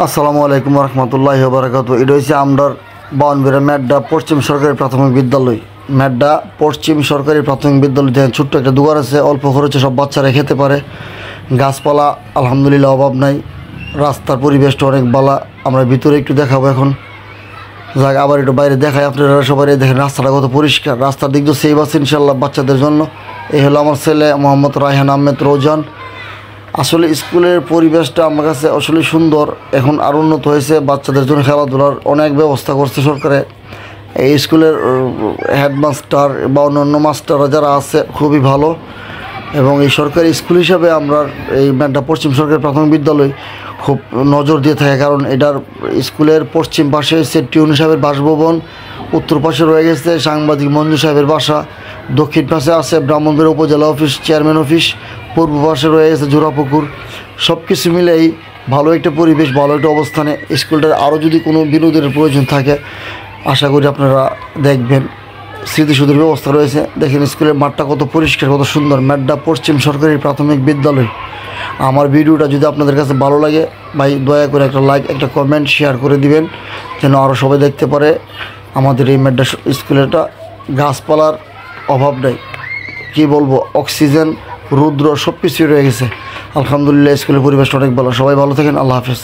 আসসালামু আলাইকুম রহমতুল্লাহি ওয়া বারাকাতুহু। এটা হচ্ছে আমরার বাউনবিরা মেড্ডা পশ্চিম সরকারি প্রাথমিক বিদ্যালয়। মেড্ডা পশ্চিম সরকারি প্রাথমিক বিদ্যালয় দেখেন, ছোট্ট একটা দোকান আছে, অল্প খরচে সব বাচ্চারা খেতে পারে। গাছপালা আলহামদুলিল্লাহ অভাব নাই। রাস্তার পরিবেশটা অনেক ভালো। আমরা ভিতরে একটু দেখাবো এখন। যাক, আবার একটু বাইরে দেখাই আপনারা সবাই। দেখেন রাস্তাটা কত পরিষ্কার, রাস্তার দিক দিয়ে সেভ আছে ইনশাল্লাহ বাচ্চাদের জন্য। এই হলো আমার ছেলে মোহাম্মদ রায়হান আহমেদ রৌজান। আসলে স্কুলের পরিবেশটা আমার কাছে আসলে সুন্দর। এখন আরও উন্নত হয়েছে, বাচ্চাদের জন্য খেলাধুলার অনেক ব্যবস্থা করছে সরকারে। এই স্কুলের হেডমাস্টার বা অন্যান্য মাস্টাররা যারা আছে খুবই ভালো। এবং এই সরকারি স্কুল হিসাবে আমরা এই মেড্ডা পশ্চিম সরকারি প্রাথমিক বিদ্যালয় খুব নজর দিয়ে থাকে, কারণ এটার স্কুলের পশ্চিম পাশে হচ্ছে টিউন সাহেবের বাসভবন, উত্তর পাশে রয়ে গেছে সাংবাদিক মঞ্জু সাহেবের বাসা, দক্ষিণ পাশে আছে ব্রাহ্মণবাড়িয়া উপজেলা অফিস চেয়ারম্যান অফিস, পূর্ব পাশে রয়ে গেছে জোড়াপুকুর। সব কিছু মিলেই ভালো একটা পরিবেশ, ভালো একটা অবস্থানে স্কুলটার। আরও যদি কোনো বিনোদনের প্রয়োজন থাকে আশা করি আপনারা দেখবেন, স্মৃতিসৌধের ব্যবস্থা রয়েছে। দেখেন স্কুলের মাঠটা কত পরিষ্কার, কত সুন্দর। মেড্ডা পশ্চিম সরকারি প্রাথমিক বিদ্যালয়। আমার ভিডিওটা যদি আপনাদের কাছে ভালো লাগে ভাই, দয়া করে একটা লাইক, একটা কমেন্ট, শেয়ার করে দিবেন, যেন আরও সবাই দেখতে পারে আমাদের এই মেড্ডা স্কুলেটা। গাছপালার অভাব নেই, কী বলবো, অক্সিজেন, রৌদ্র সব কিছুই রয়ে গেছে আলহামদুলিল্লাহ। স্কুলের পরিবেশটা অনেক ভালো। সবাই ভালো থাকেন, আল্লাহ হাফেজ।